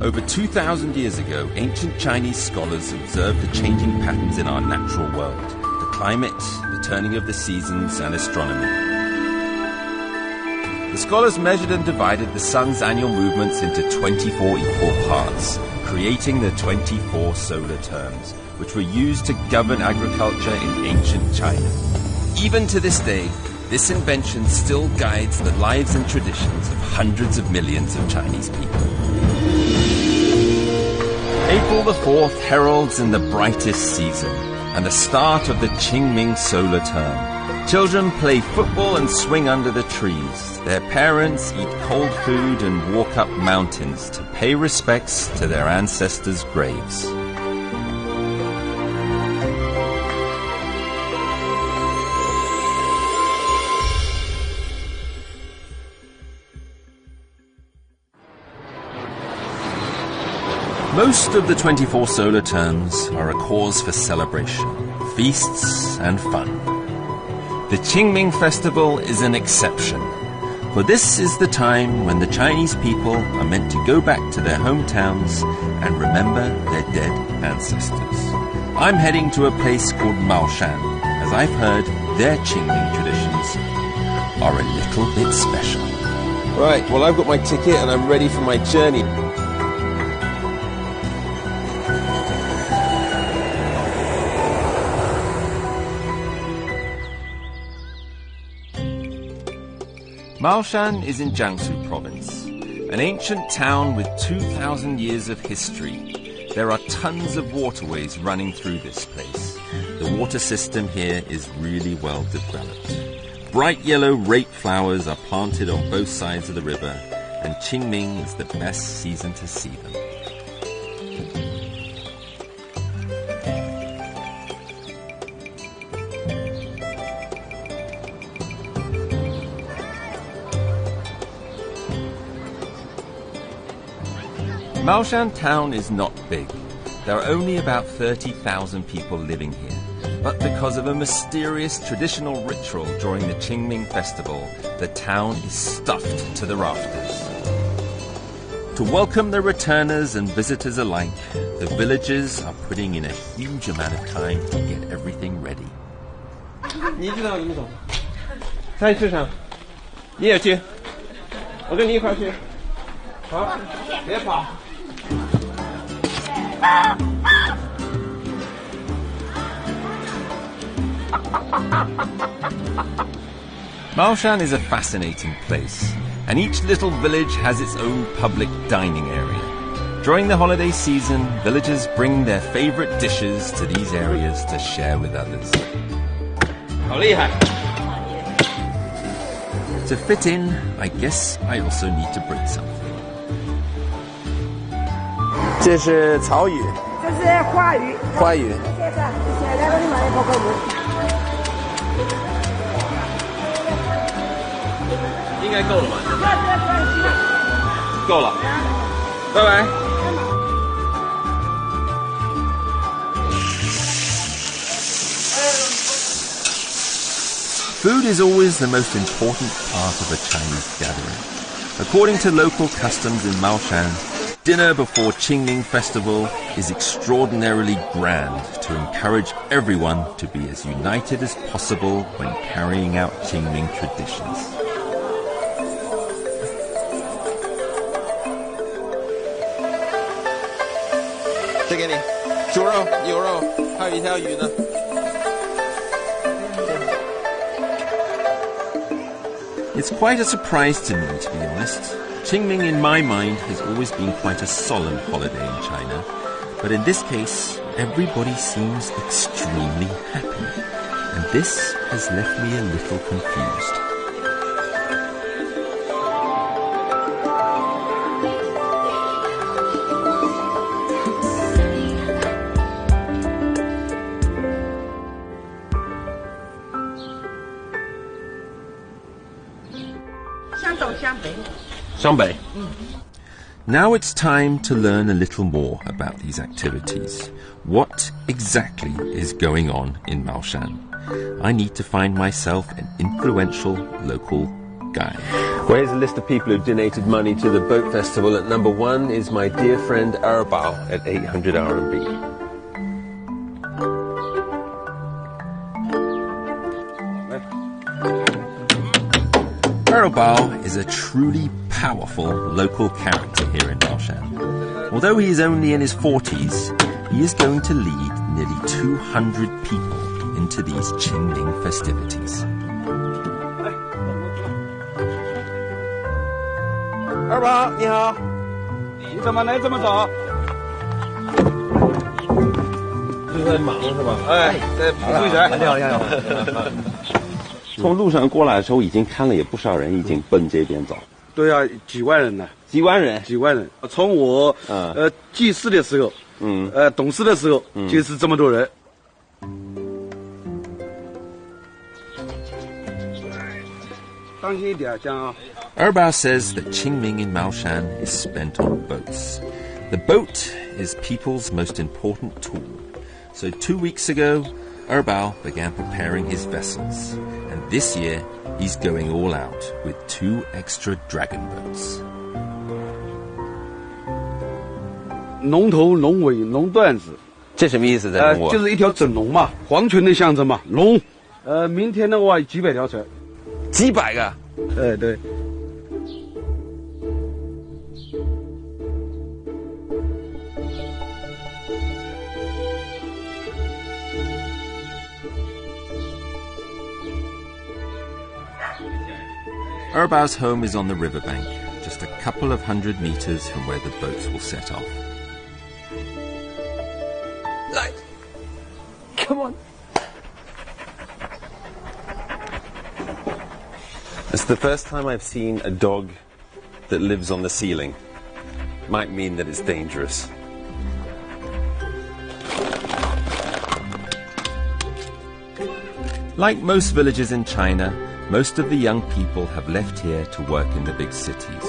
Over 2,000 years ago, ancient Chinese scholars observed the changing patterns in our natural world, the climate, the turning of the seasons, and astronomy. The scholars measured and divided the sun's annual movements into 24 equal parts, creating the 24 solar terms, which were used to govern agriculture in ancient China. Even to this day, this invention still guides the lives and traditions of hundreds of millions of Chinese people. April the 4th heralds in the brightest season and the start of the Qingming solar term. Children play football and swing under the trees. Their parents eat cold food and walk up mountains to pay respects to their ancestors' graves. Most of the 24 solar terms are a cause for celebration, feasts and fun. The Qingming festival is an exception, for this is the time when the Chinese people are meant to go back to their hometowns and remember their dead ancestors. I'm heading to a place called Maoshan, as I've heard their Qingming traditions are a little bit special. Right, well I've got my ticket and I'm ready for my journey. Maoshan is in Jiangsu province, an ancient town with 2,000 years of history. There are tons of waterways running through this place. The water system here is really well developed. Bright yellow rape flowers are planted on both sides of the river, and Qingming is the best season to see them. Maoshan town is not big. There are only about 30,000 people living here. But because of a mysterious traditional ritual during the Qingming festival, the town is stuffed to the rafters. To welcome the returners and visitors alike, the villagers are putting in a huge amount of time to get everything ready. 你知道怎么走？菜市场，你也去，我跟你一块去。好，别跑。 Maoshan is a fascinating place, and each little village has its own public dining area. During the holiday season, villagers bring their favorite dishes to these areas to share with others. 好厉害！ To fit in, I guess I also need to bring something. 这是草鱼，这是花鱼。花鱼。谢谢，来帮你买一包花鱼。应该够了吧？够了。拜拜。Food is always the most important part of a Chinese gathering. According to local customs in Maoshan, dinner before Qingming festival is extraordinarily grand to encourage everyone to be as united as possible when carrying out Qingming traditions. It's quite a surprise to me, to be honest. Qingming, in my mind, has always been quite a solemn holiday in China. But in this case, everybody seems extremely happy. And this has left me a little confused. Now it's time to learn a little more about these activities. What exactly is going on in Maoshan? I need to find myself an influential local sky. Well, here's a list of people who've donated money to the boat festival. At number 1 is my dear friend Arbao at 800 RMB. Bao is a truly powerful local character here in Baoshan. Although he is only in his 40s, he is going to lead nearly 200 people into these Qingming festivities. 二宝，你好，你怎么来这么早？是在忙是吧？哎，在补水泉。你好，你好。从路上过来的时候，已经看了有不少人已经奔这边走。对啊，几万人呢，几万人，几万人。从我记事的时候，懂事的时候，就是这么多人。当心一点，江啊。Erbao says that Qingming in Maoshan is spent on boats. The boat is people's most important tool. So 2 weeks ago, Erbao began preparing his vessels. And this year, he's going all out with 2 extra dragon boats. 龙头、龙尾、龙段子，这什么意思？在中国就是一条整龙嘛，皇权的象征嘛，龙。明天的话几百条船，几百个。对。Erbao's home is on the riverbank, just a couple of 100 meters from where the boats will set off. Right. Come on. It's the first time I've seen a dog that lives on the ceiling. Might mean that it's dangerous. Like most villages in China, most of the young people have left here to work in the big cities.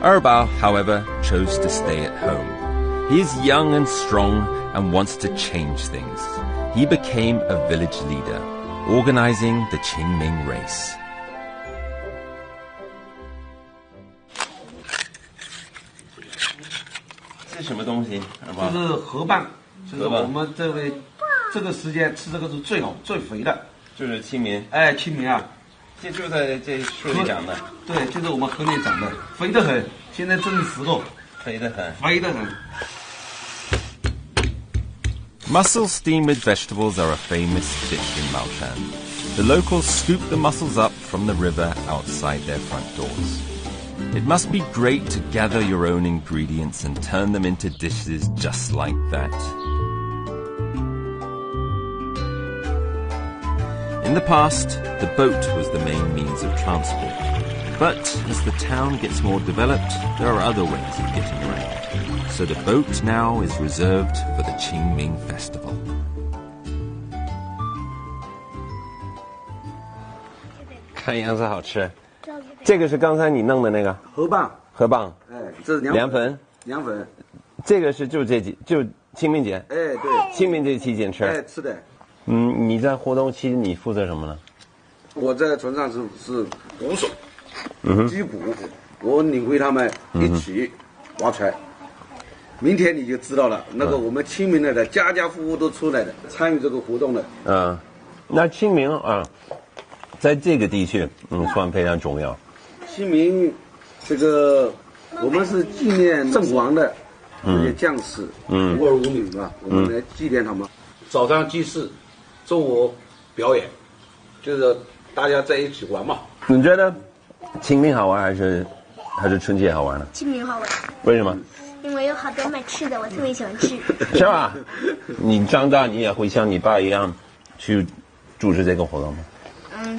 Erbao, however, chose to stay at home. He is young and strong and wants to change things. He became a village leader, organizing the Qingming race. 这是什么东西？这是河蚌，就是我们这个时间吃这个是最好最肥的，就是清明。哎，清明啊。这就在这树里长的，对，就是我们河里长的，肥得很。现在正是时候，肥得很，肥得很。Mussels steamed with vegetables are a famous dish in Maoshan. The locals scoop the mussels up from the river outside their front doors. It must be great to gather your own ingredients and turn them into dishes just like that. In the past, the boat was the main means of transport. But as the town gets more developed, there are other ways of getting around. So the boat now is reserved for the Qingming festival. 看样子好吃。这个是刚才你弄的那个河蚌，河蚌。哎，这是凉粉。凉粉。这个是就清明节。哎，对。清明节期间吃。哎，吃的。你在活动期你负责什么呢？我在船上是捕手，击鼓，我领会他们一起划船。明天你就知道了，那个我们清明的家家户户都出来的，参与这个活动的。那清明啊，在这个地区算非常重要。清明这个我们是纪念阵亡的这些将士，无儿无女嘛，我们来纪念他们。早上祭祀。中午表演，就是大家在一起玩嘛。你觉得清明好玩还是春节好玩呢？清明好玩。为什么？因为有好多卖吃的，我特别喜欢吃。是吧？你长大你也会像你爸一样去组织这个活动吗？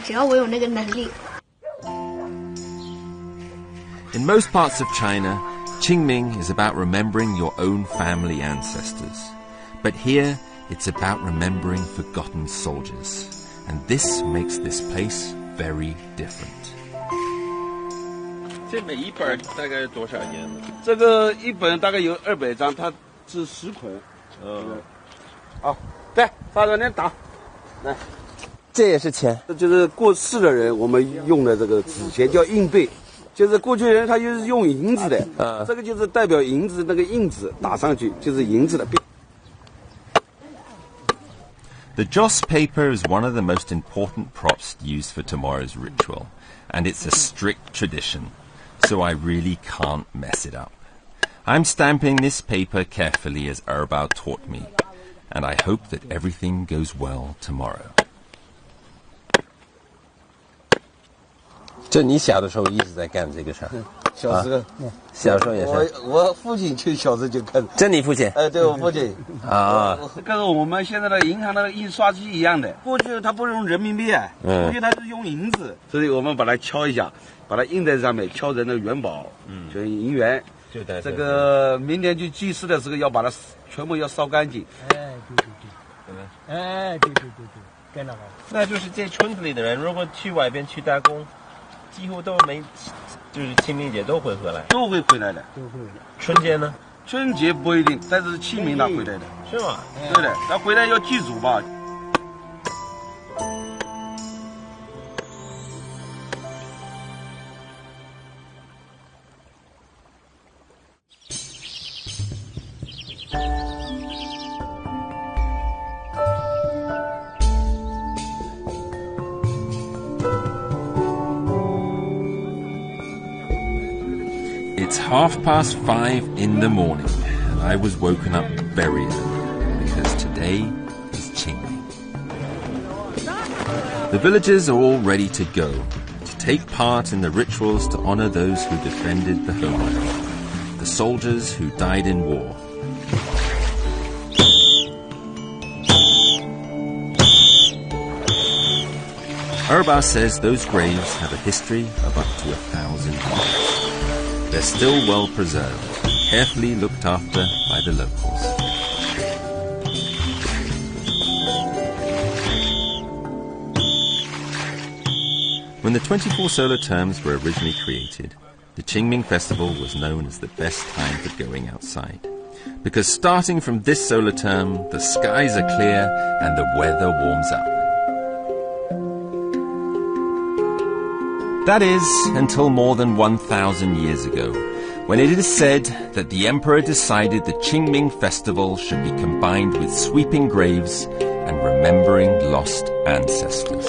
只要我有那个能力。In most parts of China, Qingming is about remembering your own family ancestors. But here, it's about remembering forgotten soldiers. And this makes this place very different. 这每一本大概多少页呢？这个一本大概有200张，它是10捆。好，对，发到那打，来。这也是钱，这就是过世的人我们用的这个纸钱叫硬币，就是过去人他就是用银子的，这个就是代表银子那个印子打上去就是银子的币。The joss paper is one of the most important props used for tomorrow's ritual, and it's a strict tradition, so I really can't mess it up. I'm stamping this paper carefully as Erbao taught me, and I hope that everything goes well tomorrow. 这你小的时候一直在干这个事儿？小时候，小时候也是。我父亲就小时候就干。这你父亲？对我父亲。啊，跟我们现在的银行的印刷机一样的。过去它不是用人民币啊，过去它是用银子，所以我们把它敲一下，把它印在上面，敲成那个元宝，就是银元。这个明年去祭祀的时候要把它全部要烧干净。对，干了。那就是这村子里的人，如果去外边去打工，几乎都没，就是清明节都会回来。都会回来的。春节呢？春节不一定，但是清明他回来的。是吗？对的，他回来要祭祖吧。It's 5:30 in the morning, and I was woken up very early because today is Qingming. The villagers are all ready to go, to take part in the rituals to honor those who defended the homeland, the soldiers who died in war. Erbao says those graves have a history of up to 1,000 years. They're still well preserved, carefully looked after by the locals. When the 24 solar terms were originally created, the Qingming festival was known as the best time for going outside. Because starting from this solar term, the skies are clear and the weather warms up. That is, until more than 1,000 years ago, when it is said that the emperor decided the Qingming festival should be combined with sweeping graves and remembering lost ancestors.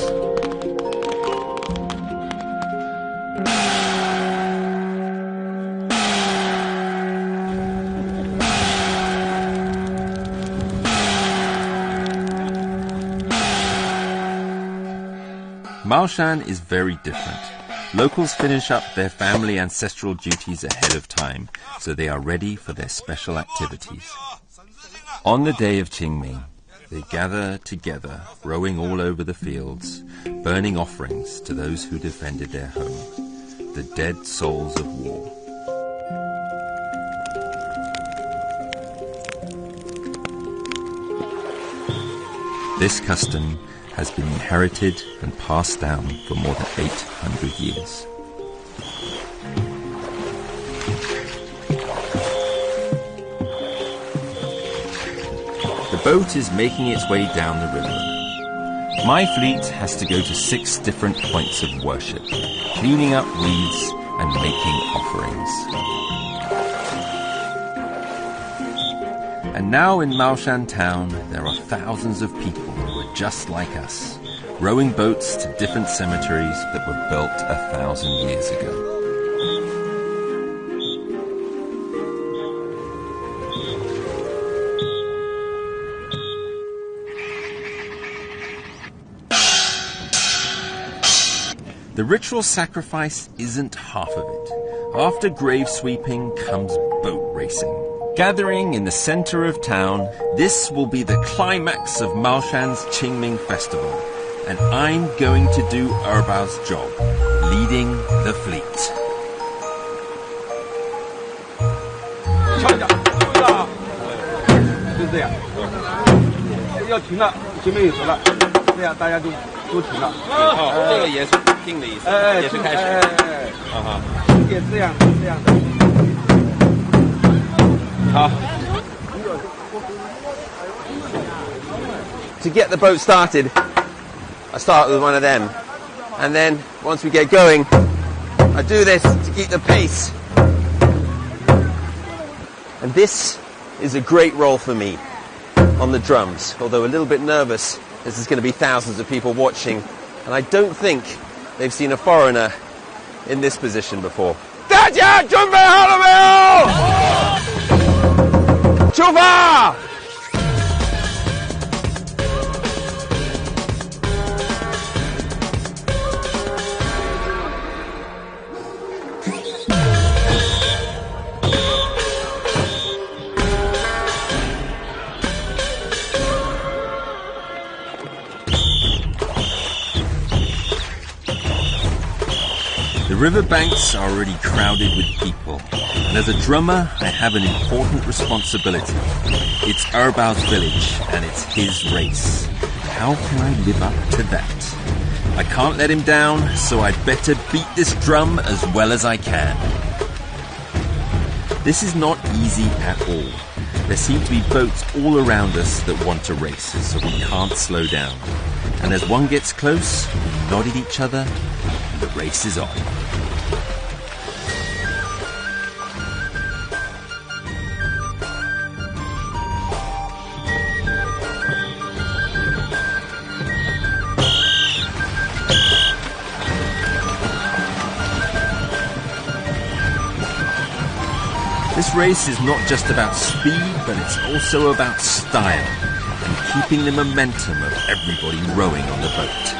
Maoshan is very different. Locals finish up their family ancestral duties ahead of time, so they are ready for their special activities. On the day of Qingming, they gather together, rowing all over the fields, burning offerings to those who defended their home, the dead souls of war. This custom has been inherited and passed down for more than 800 years. The boat is making its way down the river. My fleet has to go to 6 different points of worship, cleaning up weeds and making offerings. And now in Maoshan town, there are thousands of people who are just like us, rowing boats to different cemeteries that were built 1,000 years ago. The ritual sacrifice isn't half of it. After grave sweeping comes boat racing. Gathering in the center of town, this will be the climax of Maoshan's Qingming festival, and I'm going to do Erbao's job, leading the fleet. 敲一下，对吧？就这样，要停了，前面有熟了，这样大家都停了。哦，这个也是定的意思，也是开始。也这样的。好。To get the boat started, I start with one of them. And then, once we get going, I do this to keep the pace. And this is a great role for me on the drums. Although a little bit nervous, this is going to be thousands of people watching. And I don't think they've seen a foreigner in this position before. 大家准备好了没有？出发！ The riverbanks are already crowded with people, and as a drummer, I have an important responsibility. It's Erbao's village, and it's his race. How can I live up to that? I can't let him down, so I'd better beat this drum as well as I can. This is not easy at all. There seem to be boats all around us that want to race, so we can't slow down. And as one gets close, we nod at each other, and the race is on. This race is not just about speed, but it's also about style and keeping the momentum of everybody rowing on the boat.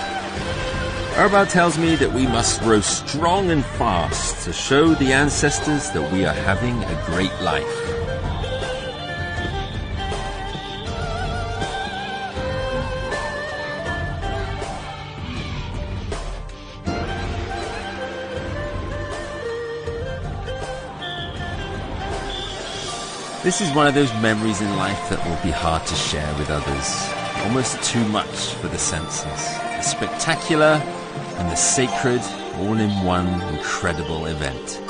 Erbao tells me that we must row strong and fast to show the ancestors that we are having a great life. This is one of those memories in life that will be hard to share with others. Almost too much for the senses. The spectacular and the sacred all in one incredible event.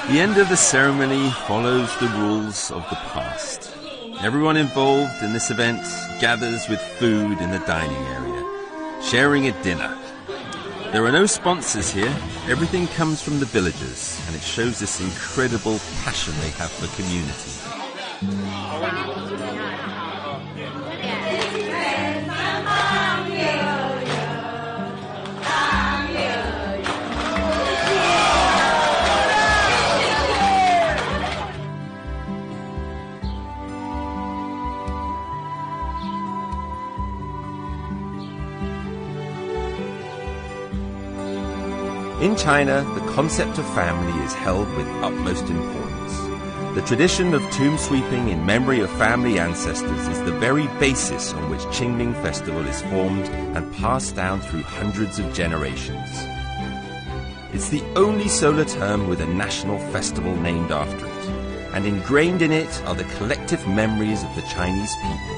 The end of the ceremony follows the rules of the past. Everyone involved in this event gathers with food in the dining area, sharing a dinner. There are no sponsors here. Everything comes from the villagers, and it shows this incredible passion they have for community. In China, the concept of family is held with utmost importance. The tradition of tomb sweeping in memory of family ancestors is the very basis on which Qingming Festival is formed and passed down through hundreds of generations. It's the only solar term with a national festival named after it, and ingrained in it are the collective memories of the Chinese people.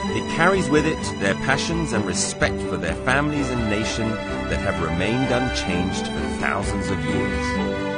It carries with it their passions and respect for their families and nation that have remained unchanged for thousands of years.